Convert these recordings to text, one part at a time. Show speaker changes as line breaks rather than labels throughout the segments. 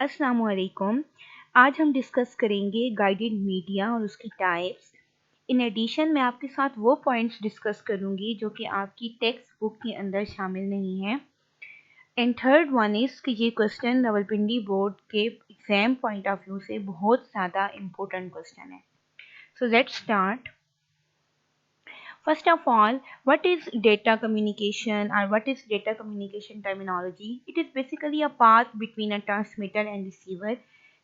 अस्सलामु अलैकुम। आज हम डिस्कस करेंगे गाइडेड मीडिया और उसकी टाइप्स। इन एडिशन मैं आपके साथ वो पॉइंट्स डिस्कस करूंगी जो कि आपकी टेक्स्ट बुक के अंदर शामिल नहीं है। एंड थर्ड वन इज़ कि ये क्वेश्चन रावलपिंडी बोर्ड के एग्जाम पॉइंट ऑफ व्यू से बहुत ज़्यादा इम्पोर्टेंट क्वेश्चन है। So let's start. First of all, what is data communication or what is data communication terminology? It is basically a path between a transmitter and receiver.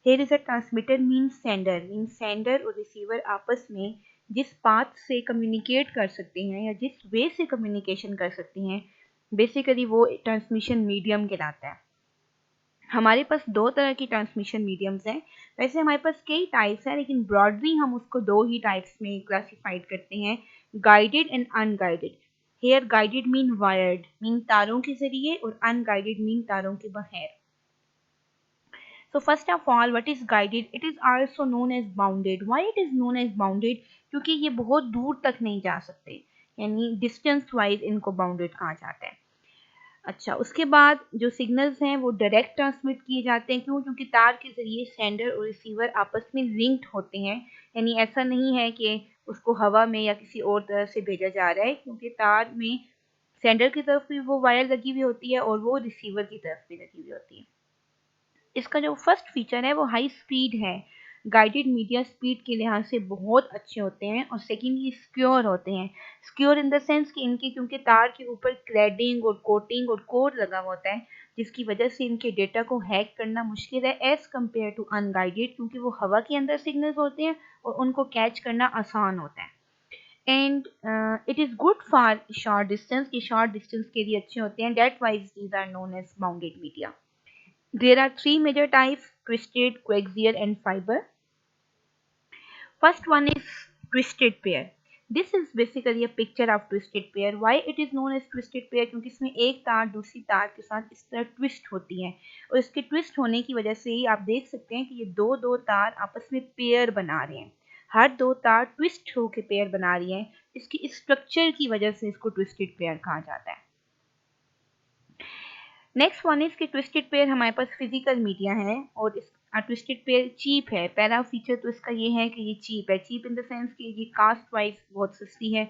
Here is a transmitter means sender और receiver आपस में जिस path से communicate कर सकते हैं या जिस way से communication कर सकते हैं, basically वो transmission medium कहलाता है। हमारे पास दो तरह की ट्रांसमिशन मीडियम्स हैं। वैसे हमारे पास कई टाइप्स हैं, लेकिन ब्रॉडली हम उसको दो ही टाइप्स में क्लासिफाइड करते हैं, guided and unguided. Here guided mean wired, mean तारों के जरिए, और अनगाइडेड मीन तारों के बगैर। So first of all, what is guided? It is also known as bounded. Why it is known as bounded? क्योंकि ये बहुत दूर तक नहीं जा सकते, यानी डिस्टेंस वाइज इनको बाउंडेड कहा जाता है। अच्छा, उसके बाद जो सिग्नल्स हैं वो डायरेक्ट ट्रांसमिट किए जाते हैं। क्यों? क्योंकि तार के ज़रिए सेंडर और रिसीवर आपस में लिंक्ड होते हैं, यानी ऐसा नहीं है कि उसको हवा में या किसी और तरह से भेजा जा रहा है, क्योंकि तार में सेंडर की तरफ भी वो वायर लगी हुई होती है और वो रिसीवर की तरफ भी लगी हुई होती है। इसका जो फर्स्ट फीचर है वो हाई स्पीड है। गाइडेड मीडिया स्पीड के लिहाज से बहुत अच्छे होते हैं। और सेकेंड, ये सिक्योर होते हैं। सिक्योर इन द सेंस कि इनके क्योंकि तार के ऊपर क्लैडिंग और कोटिंग और कोर लगा हुआ होता है, जिसकी वजह से इनके डेटा को हैक करना मुश्किल है एज कम्पेयर टू अनगाइडेड, क्योंकि वो हवा के अंदर सिग्नल्स होते हैं और उनको कैच करना आसान होता है। And it is good for short distance, कि शॉर्ट डिस्टेंस के लिए अच्छे होते हैं। That's why these are known as bounded media. There are three major types: twisted, coaxial, and fiber. First one is twisted pair. This is basically a picture of twisted pair. Why it is known as twisted pair? क्योंकि इसमें एक तार दूसरी तार के साथ इस तरह ट्विस्ट होती है, और इसके ट्विस्ट होने की वजह से ही आप देख सकते हैं कि ये दो दो तार आपस में पेयर बना रहे हैं। हर दो तार ट्विस्ट होकर पेयर बना रही हैं। इसकी स्ट्रक्चर की वजह से इसको ट्विस्टेड पेयर कहा जाता है। नेक्स्ट वन इज कि ट्विस्टेड पेयर हमारे पास फिजिकल मीडिया है, और इस ट्विस्टेड पेयर चीप है। पहला फीचर तो इसका ये है कि ये चीप है। चीप इन द सेंस कि ये कास्ट वाइज बहुत सस्ती है।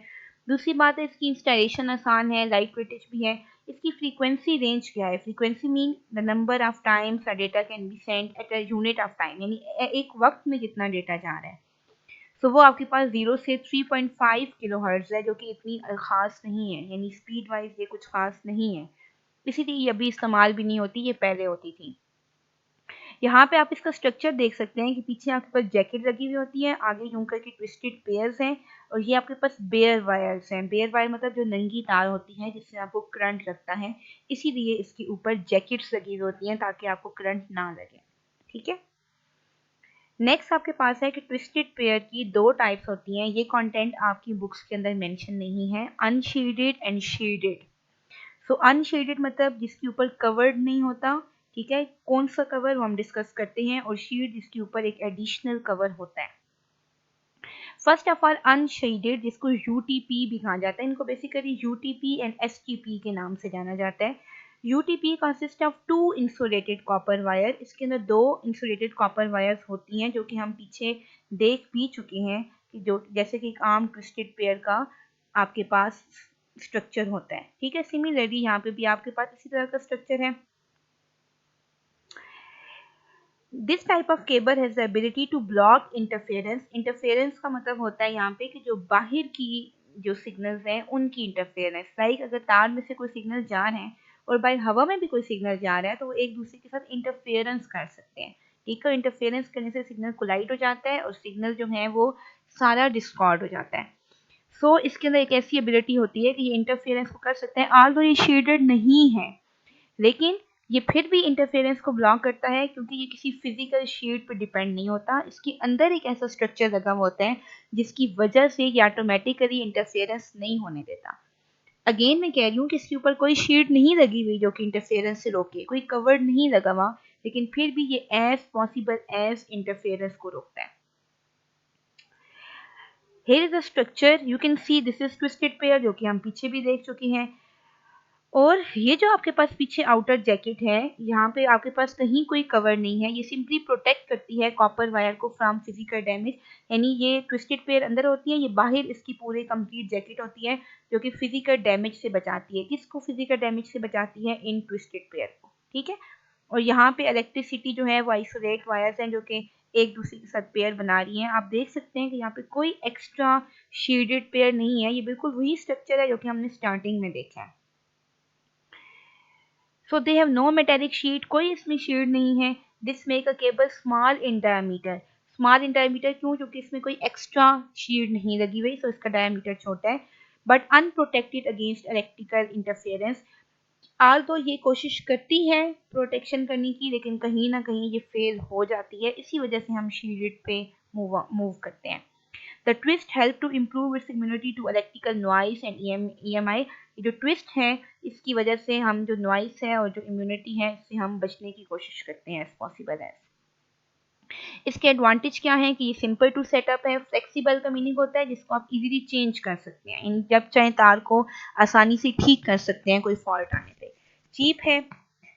दूसरी बात है इसकी इंस्टॉलेशन आसान है, लाइट वेटेज भी है। इसकी फ्रीक्वेंसी रेंज क्या है? Frequency mean the number of times data can be send at a unit of time, यानी एक वक्त में जितना डेटा जा रहा है। सो वो आपके पास 0 से 3.5 किलो हर्ट्ज है, जो कि इतनी खास नहीं है, यानी स्पीड वाइज ये कुछ खास नहीं है। इसीलिए ये अभी इस्तेमाल भी नहीं होती, ये पहले होती थी। यहाँ पे आप इसका स्ट्रक्चर देख सकते हैं कि पीछे आपके पास जैकेट लगी हुई होती है, आगे यूं करके ट्विस्टेड पेयर्स हैं, और ये आपके पास बेयर वायर्स हैं। बेयर वायर मतलब जो नंगी तार होती है जिससे आपको करंट लगता है, इसीलिए इसके ऊपर जैकेट्स लगी हुई होती हैं ताकि आपको करंट ना लगे। ठीक है। नेक्स्ट आपके पास है कि ट्विस्टेड पेयर की दो टाइप्स होती हैं। ये कंटेंट आपकी बुक्स के अंदर मेंशन नहीं है, unshielded and shaded. So unshielded मतलब जिसके ऊपर कवर्ड नहीं होता। ठीक है, कौन सा कवर वो हम डिस्कस करते हैं, और शेड जिसके ऊपर एक एडिशनल कवर होता है। फर्स्ट ऑफ ऑल अनशेडेड, जिसको यूटीपी भी कहा जाता है। इनको बेसिकली यूटीपी एंड एसटीपी के नाम से जाना जाता है। UTP consist of two insulated copper wire. इसके अंदर दो इंसुलेटेड कॉपर वायर्स होती हैं, जो कि हम पीछे देख भी चुके हैं कि जो जैसे कि एक आम ट्विस्टेड पेयर का आपके पास स्ट्रक्चर होता है। ठीक है, सिमिलरली यहाँ पे भी आपके पास इसी तरह का स्ट्रक्चर है। This type of cable has the ability to block interference. Interference का मतलब होता है यहाँ पे कि जो बाहर की जो सिग्नल्स हैं उनकी इंटरफेरेंस। लाइक अगर तार में से कोई सिग्नल जा रहे हैं और बाहर हवा में भी कोई सिग्नल जा रहा है, तो वो एक दूसरे के साथ इंटरफेरेंस कर सकते हैं। ठीक है, इंटरफेरेंस करने से सिग्नल कोलाइड हो जाता है और सिग्नल जो है वो सारा डिस्कॉर्ड हो जाता है। सो इसके अंदर एक ऐसी एबिलिटी होती है कि ये इंटरफेरेंस को कर सकते हैं। ऑल्दो ये शेडेड नहीं है, लेकिन ये फिर भी इंटरफेरेंस को ब्लॉक करता है, क्योंकि ये किसी फिजिकल शेड पर डिपेंड नहीं होता। इसके अंदर एक ऐसा स्ट्रक्चर लगा हुआ होता है जिसकी वजह से ये ऑटोमेटिकली इंटरफेरेंस नहीं होने देता। अगेन मैं कह रही हूँ कि इसके ऊपर कोई शेड नहीं लगी हुई जो कि इंटरफेरेंस से रोके, कोई कवर नहीं लगा हुआ, लेकिन फिर भी ये एज पॉसिबल एज इंटरफेरेंस को रोकता है। Here is the structure. You can see this is twisted pair, जो कि हम पीछे भी देख चुके हैं। और ये जो आपके पास पीछे आउटर जैकेट है, यहाँ पे आपके पास कहीं कोई कवर नहीं है, ये सिंपली प्रोटेक्ट करती है कॉपर वायर को फ्रॉम फिजिकल डैमेज। यानी ये ट्विस्टेड पेयर अंदर होती है, ये बाहर इसकी पूरी कंप्लीट जैकेट होती है जो कि फिजिकल डैमेज से बचाती है। किसको फिजिकल डैमेज से बचाती है? इन ट्विस्टेड पेयर को, ठीक है। और यहाँ पे इलेक्ट्रिसिटी जो है वो आइसोलेट वायर्स हैं जो कि एक दूसरे के साथ पेयर बना रही हैं। आप देख सकते हैं कि यहाँ पे कोई एक्स्ट्रा शील्डेड पेयर नहीं है, ये बिल्कुल वही स्ट्रक्चर है जो कि हमने स्टार्टिंग में देखा है। So they have no metallic sheet, कोई इसमें शील्ड नहीं है। This make a cable small in diameter. Small in diameter क्यों? क्योंकि इसमें कोई एक्स्ट्रा शील्ड नहीं लगी हुई, so इसका डायमीटर छोटा है। But unprotected against electrical interference. आल तो ये कोशिश करती है प्रोटेक्शन करने की, लेकिन कहीं ना कहीं ये फेल हो जाती है, इसी वजह से हम शील्ड पे मूव करते हैं। The twist help to improve its immunity to electrical noise and EMI. ये जो ट्विस्ट है इसकी वजह से हम जो नॉइस है और जो इम्यूनिटी है इससे हम बचने की कोशिश करते हैं एज पॉसिबल एज। इसके एडवांटेज क्या है कि ये सिंपल टू सेटअप है। फ्लेक्सिबल का मीनिंग होता है जिसको आप इजीली चेंज कर सकते हैं, जब चाहे तार को आसानी से ठीक कर सकते हैं कोई फॉल्ट आने पे। चीप है,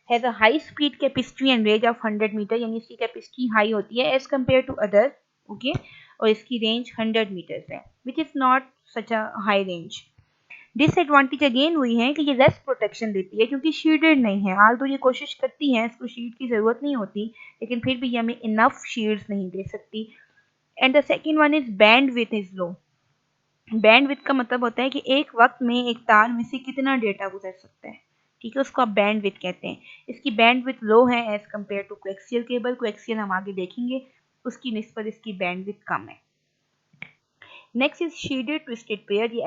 has a high speed capacity and range of 100 metre, यानी इसकी कैपेसिटी हाई होती है as compare to other, okay. और इसकी रेंज 100 मीटर्स है, which is not such a high range. Disadvantage again हुई है कि ये लेस प्रोटेक्शन देती है क्योंकि शील्डेड नहीं है। आल तो ये कोशिश करती है, इसको शील्ड की जरूरत नहीं होती, लेकिन फिर भी ये हमें इनफ शील्ड्स नहीं दे सकती। And the second one is band with is low. Band with का मतलब होता है कि एक वक्त में एक तार में से कितना डेटा गुजर सकता है, ठीक है, उसको आप बैंड विथ कहते हैं। इसकी बैंड विथ लो है as compare to coaxial cable. Coaxial हम आगे देखेंगे, उसकी निस्बत इसकी बैंड विथ कम है। Next is shielded twisted pair. ये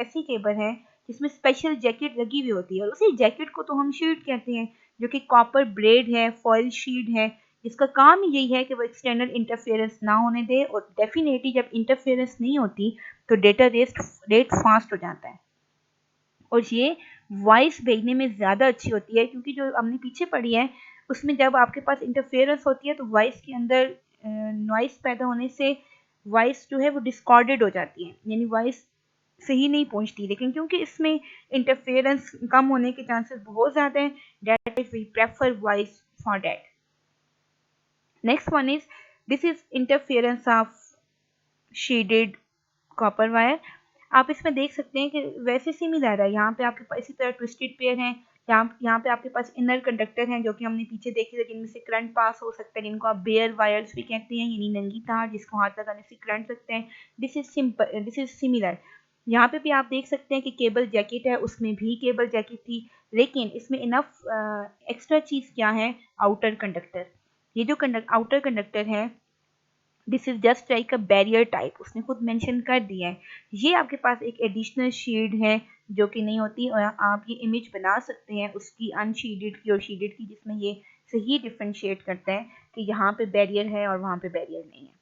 ऐसी केबल है जिसमें स्पेशल जैकेट लगी हुई होती है, और उसी जैकेट को तो हम शील्ड कहते हैं, जो कि कॉपर ब्रेड है, फॉइल शील्ड है, जिसका काम यही है कि वो एक्सटर्नल इंटरफेरेंस ना होने दे। और डेफिनेटली जब इंटरफेरेंस नहीं होती तो डेटा रेट फास्ट हो जाता है, और ये वॉइस भेजने में ज़्यादा अच्छी होती है, क्योंकि जो हमने पीछे पढ़ी है उसमें जब आपके पास इंटरफेरेंस होती है तो वॉइस के अंदर नॉइस पैदा होने से वॉइस जो है वो डिस्कॉर्डेड हो जाती है, यानी वॉइस सही नहीं पहुंचती। लेकिन क्योंकि इसमें इंटरफेरेंस कम होने के चांसेस बहुत ज़्यादा हैं, that is we prefer voice for that. Next one is this is interference of shaded copper wire. आप इसमें देख सकते हैं कि वैसे सिमिलर है, यहाँ पे आपके पास इसी तरह ट्विस्टेड पेयर हैं, यहाँ पे आपके पास इनर कंडक्टर हैं जो कि हमने पीछे देखे थे, जिनमें से करंट पास हो सकता है, जिनको आप बेयर वायर्स भी कहते हैं, यानी नंगी तार जिसको हाथ लगाने से करंट सकते हैं। This is similar. यहाँ पे भी आप देख सकते हैं कि केबल जैकेट है, उसमें भी केबल जैकेट थी, लेकिन इसमें इनफ एक्स्ट्रा चीज़ क्या है? Outer conductor. ये जो आउटर कंडक्टर है, this is just like a barrier type, उसने खुद मेंशन कर दिया है। ये आपके पास एक एडिशनल शील्ड है जो कि नहीं होती, और आप ये इमेज बना सकते हैं उसकी अनशील्डेड की और शील्डेड की, जिसमें ये सही डिफरेंशिएट करता है कि यहाँ पे बैरियर है और वहाँ पे बैरियर नहीं है।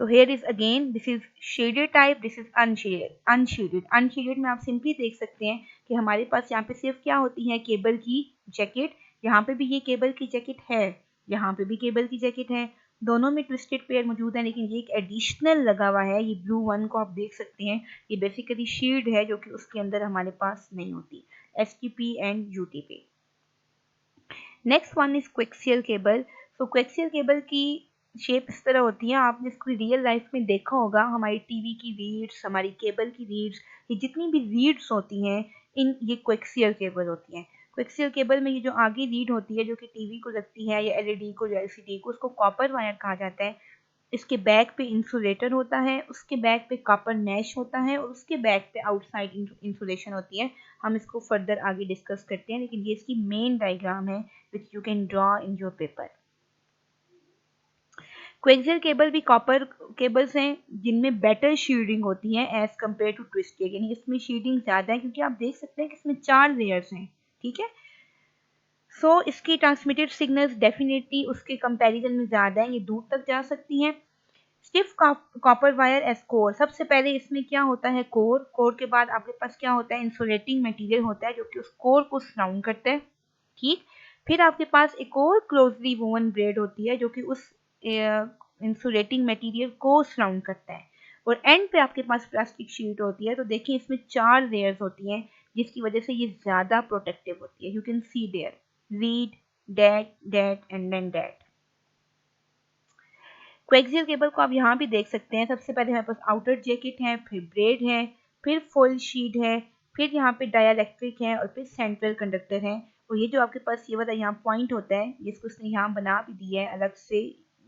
So here is again, this is shaded type, this is unshaded। Unshaded में आप सिंपली देख सकते हैं कि हमारे पास यहाँ पे सिर्फ क्या होती है? केबल की जैकेट। यहाँ पे भी ये केबल की जैकेट है, यहाँ पे भी केबल की जैकेट है, दोनों में ट्विस्टेड पेयर मौजूद है, लेकिन ये एक एडिशनल लगा हुआ है, ये ब्लू वन को आप देख सकते हैं, ये बेसिकली शील्ड है जो कि उसके अंदर हमारे पास नहीं होती। STP and UTP। Next one is coaxial cable. So coaxial cable की शेप इस तरह होती है, आपने इसको रियल लाइफ में देखा होगा, हमारी टीवी की रीड्स, हमारी केबल की रीड्स, ये जितनी भी रीड्स होती हैं ये कोएक्सियल केबल होती हैं। कोएक्सियल केबल में ये जो आगे रीड होती है जो कि टीवी को लगती है, या LED को, या LCD को, उसको कॉपर वायर कहा जाता है। इसके बैक पे इंसुलेटर होता है, उसके बैक पे कॉपर मैश होता है, और उसके बैक पे आउटसाइड इंसुलेशन होती है। हम इसको फर्दर आगे डिस्कस करते हैं, लेकिन ये इसकी मेन डायग्राम है which you can draw in your paper. Coaxial cable भी कॉपर केबल्स हैं जिनमें बेटर शील्डिंग होती है एज कम्पेयर टू ट्विस्टेड, यानी इसमें शील्डिंग ज़्यादा है, क्योंकि आप देख सकते हैं कि इसमें 4 लेयर्स हैं, ठीक है। सो इसकी ट्रांसमिटेड सिग्नल्स डेफिनेटली उसके कंपैरिजन में ज़्यादा है, ये दूर तक जा सकती हैं। Stiff copper wire as core. सबसे पहले इसमें क्या होता है? कोर के बाद आपके पास क्या होता है? इंसुलेटिंग मटेरियल होता है जो कि उस कोर को सराउंड करता है, ठीक। फिर आपके पास एक और क्लोजली वोवन ब्रेड होती है जो कि उस इंसुलेटिंग मटेरियल को सराउंड करता है, और एंड पे आपके पास प्लास्टिक शीट होती है। तो देखिए इसमें 4 लेयर्स होती हैं, जिसकी वजह से ये ज़्यादा प्रोटेक्टिव होती है। You can see there read that and then that. Coaxial cable को आप यहाँ भी देख सकते हैं। सबसे पहले हमारे पास आउटर जैकेट है, फिर ब्रेड है, फिर फुल शीट है, फिर यहाँ पे डाइलेक्ट्रिक है और फिर सेंट्रल कंडक्टर है। और ये जो आपके पास ये वाला यहाँ पॉइंट होता है जिसको उसने यहाँ बना भी दिया है अलग से,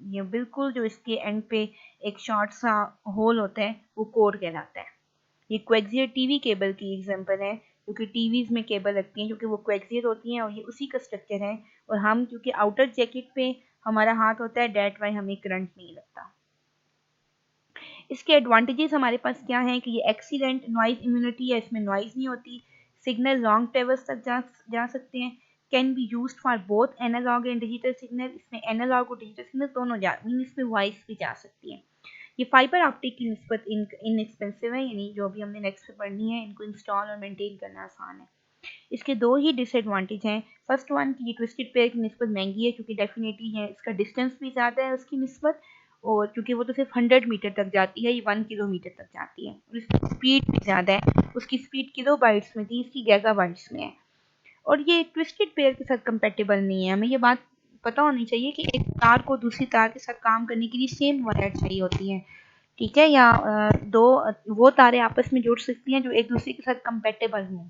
ये बिल्कुल जो इसके एंड पे एक शॉर्ट सा होल होता है वो कोर कहलाता है। ये कोएक्सियल टीवी केबल की एग्जांपल है, क्योंकि टीवीज में केबल लगती हैं क्योंकि वो कोएक्सियल होती हैं और ये उसी का स्ट्रक्चर है। और हम क्योंकि आउटर जैकेट पे हमारा हाथ होता है, डेट वाई हमें करंट नहीं लगता। इसके एडवांटेजेस हमारे पास क्या हैं कि ये एक्सीलेंट नॉइज इम्यूनिटी है, इसमें नॉइज नहीं होती, सिग्नल लॉन्ग ट्रेवल्स तक जा सकते हैं, can be used for both analog and digital signal. इसमें एनालॉग और डिजिटल सिग्नल दोनों मीन इसमें वॉइस भी जा सकती है। ये फाइबर ऑप्टिक की निस्बत इनएक्सपेंसिव है, यानी जो भी हमने नेक्स्ट पे पढ़नी है इनको इंस्टॉल और मेंटेन करना आसान है। इसके दो ही डिसएडवांटेज हैं। फर्स्ट वन की ये ट्विस्टेड पेयर की निस्बत महंगी है क्योंकि डेफिनेटली है इसका डिस्टेंस भी ज़्यादा है उसकी निस्बत, और क्योंकि वो तो सिर्फ 100 मीटर तक जाती है, ये 1 किलोमीटर तक जाती है, और इसकी स्पीड भी ज़्यादा है। उसकी स्पीड किलो बाइट्स में थी, इसकी गीगाबाइट्स में है। और ये ट्विस्टेड पेयर के साथ कंपेटेबल नहीं है। हमें ये बात पता होनी चाहिए कि एक तार को दूसरी तार के साथ काम करने के लिए सेम वायर चाहिए होती है, ठीक है, या दो वो तारें आपस में जुड़ सकती हैं जो एक दूसरे के साथ कंपेटेबल हों।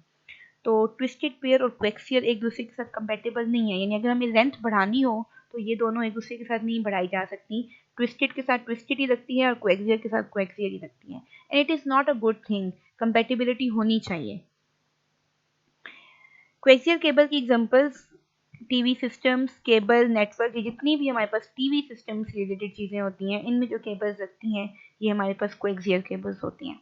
तो ट्विस्टेड पेयर और कोएक्सियल एक दूसरे के साथ कंपेटेबल नहीं है, यानी अगर हमें लेंथ बढ़ानी हो तो ये दोनों एक दूसरे के साथ नहीं बढ़ाई जा सकती। ट्विस्टेड के साथ ट्विस्टेड ही लगती है और कोएक्सियल के साथ कोएक्सियल ही लगती है, and it is not a good thing. Compatibility होनी चाहिए। कोएक्सियल केबल की examples TV systems, cable network, ये जितनी भी हमारे पास टीवी सिस्टम से रिलेटेड चीज़ें होती हैं इनमें जो केबल्स लगती हैं ये हमारे पास कोएक्सियल केबल्स होती हैं।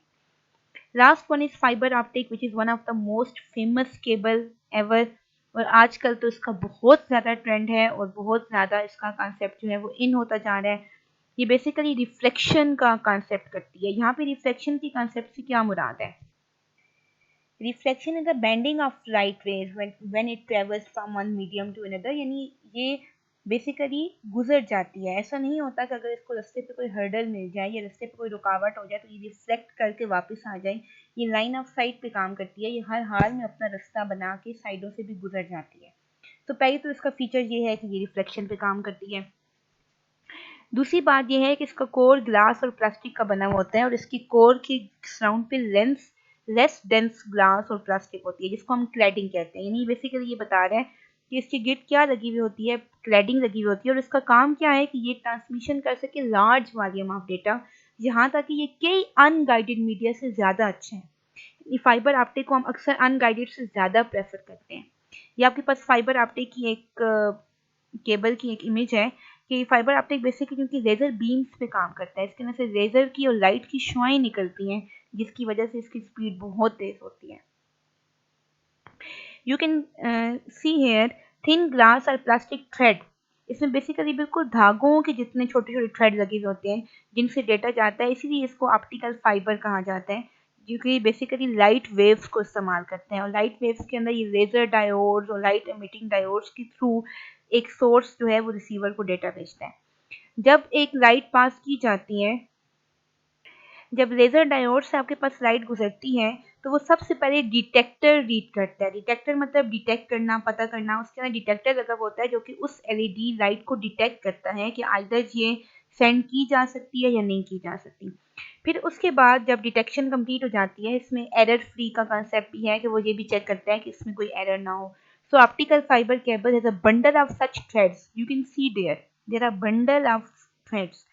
Last one is fibre optic which is one of the most famous cable ever, और आजकल तो इसका बहुत ज़्यादा ट्रेंड है और बहुत ज़्यादा इसका कॉन्सेप्ट जो है वो इन होता जा रहा है। ये बेसिकली रिफ्लेक्शन का कॉन्सेप्ट करती है। यहाँ पे रिफ्लेक्शन की कॉन्सेप्ट से क्या मुराद है? Reflection is the bending of light rays when it travels from one medium to another, यानी ये बेसिकली गुजर जाती है। ऐसा नहीं होता कि अगर इसको रास्ते पे कोई हर्डल मिल जाए या रास्ते पे कोई रुकावट हो जाए तो ये रिफ्लेक्ट करके वापस आ जाए। ये लाइन ऑफ साइट पे काम करती है, ये हर हाल में अपना रास्ता बना के साइडों से भी गुजर जाती है। तो पहले तो इसका फीचर ये है कि ये रिफ्लेक्शन पे काम करती है। दूसरी बात यह है कि इसका कोर ग्लास और प्लास्टिक का बना हुआ होता है और इसकी कोर की सराउंड पे लेस डेंस ग्लास और प्लास्टिक होती है जिसको हम क्लैडिंग कहते हैं। यानी बेसिकली ये बता रहे हैं कि इसकी गिट क्या लगी हुई होती है, क्लैडिंग लगी हुई होती है, और इसका काम क्या है कि ये ट्रांसमिशन कर सके लार्ज वॉल्यूम ऑफ डेटा, यहाँ तक कि ये कई अनगाइडेड मीडिया से ज़्यादा अच्छे हैं। फाइबर ऑप्टिक को हम अक्सर अनगाइडेड से ज़्यादा प्रेफर करते हैं। ये आपके पास फाइबर ऑप्टिक की एक केबल की एक इमेज है कि फाइबर ऑप्टिक बेसिकली क्योंकि लेज़र बीम्स पे काम करता है, इसके अंदर से लेज़र की और लाइट की शुआएं निकलती हैं जिसकी वजह से इसकी स्पीड बहुत तेज होती है। You can see here thin glass और प्लास्टिक थ्रेड। इसमें बेसिकली बिल्कुल धागों के जितने छोटे छोटे थ्रेड लगे हुए होते हैं जिनसे डेटा जाता है, इसीलिए इसको ऑप्टिकल फाइबर कहा जाता है, क्योंकि बेसिकली लाइट वेव्स को इस्तेमाल करते हैं और लाइट वेव्स के अंदर ये लेज़र डायोड्स और लाइट एमिटिंग डायोड्स के थ्रू एक सोर्स जो है वो रिसीवर को डेटा भेजता है। जब एक लाइट पास की जाती है, जब लेज़र डायोड से आपके पास लाइट गुजरती है तो वो सबसे पहले डिटेक्टर रीड करता है। डिटेक्टर मतलब डिटेक्ट करना, पता करना। उसके अंदर डिटेक्टर लगा होता है जो कि उस एलईडी लाइट को डिटेक्ट करता है कि आइदर ये सेंड की जा सकती है या नहीं की जा सकती। फिर उसके बाद जब डिटेक्शन कंप्लीट हो जाती है, इसमें एरर फ्री का कंसेप्ट भी है कि वो ये भी चेक करता है कि इसमें कोई एरर ना हो। So optical fibre cable has a bundle of such threads, you can see there are bundle of threads.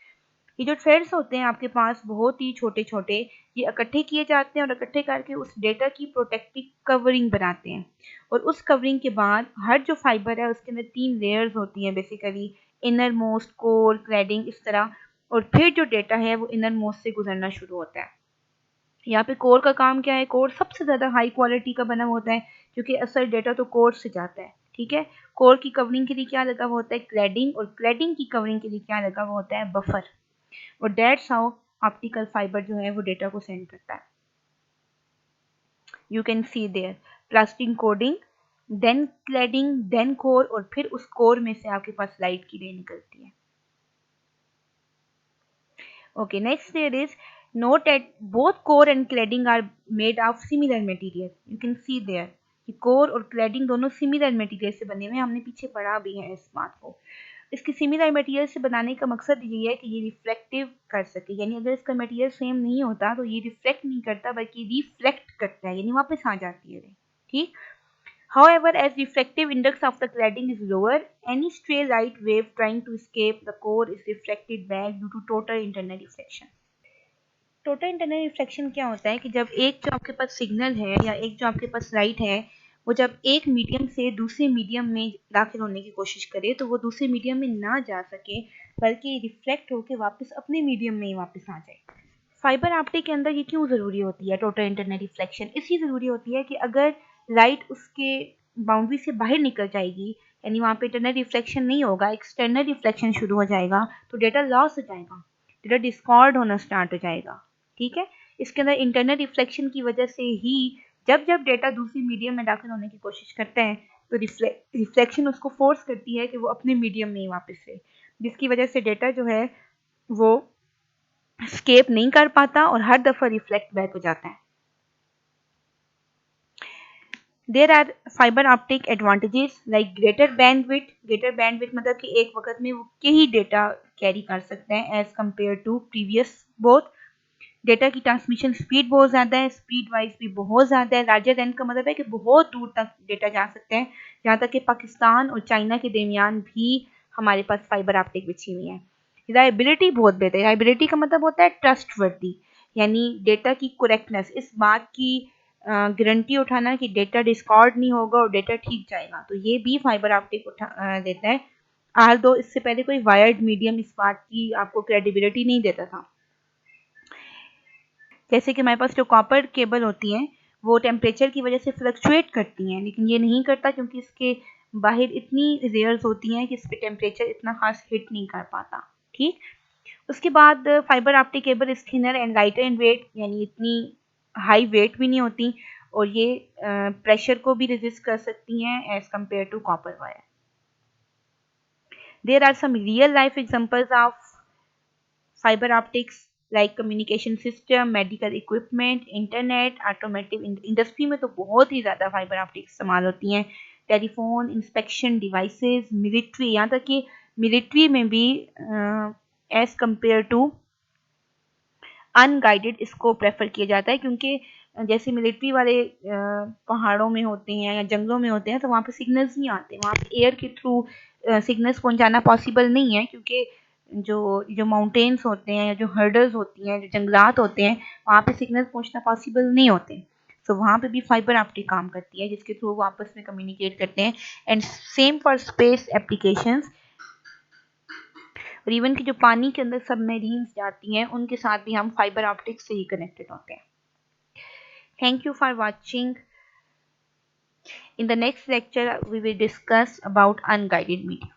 ये जो थ्रेड्स होते हैं आपके पास बहुत ही छोटे छोटे, ये इकट्ठे किए जाते हैं और इकट्ठे करके उस डेटा की प्रोटेक्टिव कवरिंग बनाते हैं। और उस कवरिंग के बाद हर जो फाइबर है उसके अंदर 3 लेयर्स होती हैं basically, inner most, core, cladding, इस तरह। और फिर जो डेटा है वो इनर मोस्ट से गुजरना शुरू होता है। यहाँ पे कोर का काम क्या है? कोर सबसे ज़्यादा हाई क्वालिटी का बना होता है क्योंकि असल डेटा तो कोर से जाता है, ठीक है। कोर की कवरिंग के लिए क्या लगा हुआ होता है? क्लैडिंग। और क्लैडिंग की कवरिंग के लिए क्या लगा हुआ होता है? बफर। और दैट्स हाउ ऑप्टिकल फाइबर जो है वो डेटा को सेंड करता है। You can see there plastic coding, then cladding, then core, और फिर उस कोर में से आपके पास लाइट की रे निकलती है। Okay, next there is Note that both core and cladding are made of similar material. You can see there कि core और cladding दोनों similar material से बने हुए हैं, हमने पीछे पढ़ा भी है इस बात को। इसके सिमिलर मटेरियल से बनाने का मकसद ये है कि ये रिफ्लेक्टिव कर सके, यानी अगर इसका मटेरियल सेम नहीं होता तो ये रिफ्लेक्ट नहीं करता बल्कि रिफ्लेक्ट करता है, यानी वापस आ जाती है। ठीक। However, as refractive index of the cladding is lower, any stray light wave trying to escape the core is reflected back due to total internal reflection. Total internal reflection क्या होता है कि जब एक जो आपके पास सिग्नल है या एक जो आपके पास लाइट है वो जब एक मीडियम से दूसरे मीडियम में दाखिल होने की कोशिश करे तो वो दूसरे मीडियम में ना जा सके बल्कि रिफ्लेक्ट होकर वापस अपने मीडियम में ही वापस आ जाए। फाइबर ऑप्टिक के अंदर ये क्यों ज़रूरी होती है टोटल इंटरनल रिफ्लेक्शन? इसलिए ज़रूरी होती है कि अगर लाइट उसके बाउंड्री से बाहर निकल जाएगी, यानी वहाँ पे इंटरनल रिफ्लेक्शन नहीं होगा, एक्सटर्नल रिफ्लेक्शन शुरू हो जाएगा, तो डेटा लॉस हो जाएगा, डेटा डिस्कॉर्ड होना स्टार्ट हो जाएगा। ठीक है। इसके अंदर इंटरनल रिफ्लेक्शन की वजह से ही जब जब डेटा दूसरी मीडियम में दाखिल होने की कोशिश करते हैं तो रिफ्लेक्शन उसको फोर्स करती है कि वो अपने मीडियम में ही वापस से, जिसकी वजह से डेटा जो है वो स्केप नहीं कर पाता और हर दफा रिफ्लेक्ट बैक हो जाता है। There are fibre optic advantages like greater bandwidth मतलब कि एक वक्त में वो कई डेटा कैरी कर सकते हैं as compare to previous both. Data की ट्रांसमिशन स्पीड बहुत ज़्यादा है, स्पीड वाइज भी बहुत ज़्यादा है। लार्जर देन का मतलब है कि बहुत दूर तक डेटा जा सकते हैं, जहाँ तक कि पाकिस्तान और चाइना के दरमियान भी हमारे पास फाइबर ऑप्टिक बिछी हुई है। रिलायबिलिटी बहुत बेहतर है। रिलायबिलिटी का मतलब होता है ट्रस्टवर्दी, यानी डेटा की करेक्टनेस, इस बात की गारंटी उठाना कि डेटा डिस्कॉर्ड नहीं होगा और डेटा ठीक जाएगा, तो ये भी फाइबर ऑप्टिक देता है। आल दो इससे पहले कोई वायर्ड मीडियम इस बात की आपको क्रेडिबिलिटी नहीं देता था। जैसे कि हमारे पास जो कॉपर केबल होती हैं वो टेम्परेचर की वजह से फ्लक्चुएट करती हैं, लेकिन ये नहीं करता क्योंकि इसके बाहर इतनी रेयर्स होती हैं कि इस पर टेम्परेचर इतना खास हिट नहीं कर पाता। ठीक। उसके बाद fibre optic cable is thinner and lighter in weight, यानी इतनी हाई वेट भी नहीं होती और ये प्रेशर को भी रेजिस्ट कर सकती हैं as compare to copper wire. There are some real life examples of fibre optics like communication system, medical equipment, internet, automotive industry में तो बहुत ही ज़्यादा फाइबर ऑप्टिक इस्तेमाल होती हैं। टेलीफोन, इंस्पेक्शन डिवाइसेस, मिलिट्री, यहाँ तक कि मिलिट्री में भी एज कंपेयर टू अनगाइडेड इसको प्रेफर किया जाता है, क्योंकि जैसे मिलिट्री वाले पहाड़ों में होते हैं या जंगलों में होते हैं तो वहाँ पे सिग्नल्स नहीं आते, वहाँ पे एयर के थ्रू सिग्नल्स पहुँचाना पॉसिबल नहीं है, क्योंकि जो जो माउंटेन्स होते हैं, जो हर्डल्स होती हैं, जो जंगलात होते हैं, वहाँ पे सिग्नल पहुँचना पॉसिबल नहीं होते। तो वहाँ पे भी फाइबर ऑप्टिक काम करती है जिसके थ्रू वो आपस में कम्युनिकेट करते हैं। And same for space applications, और इवन कि जो पानी के अंदर सबमरीन्स जाती हैं उनके साथ भी हम फाइबर ऑप्टिक से ही कनेक्टेड होते हैं। Thank you for watching. In the next lecture we will discuss about unguided media.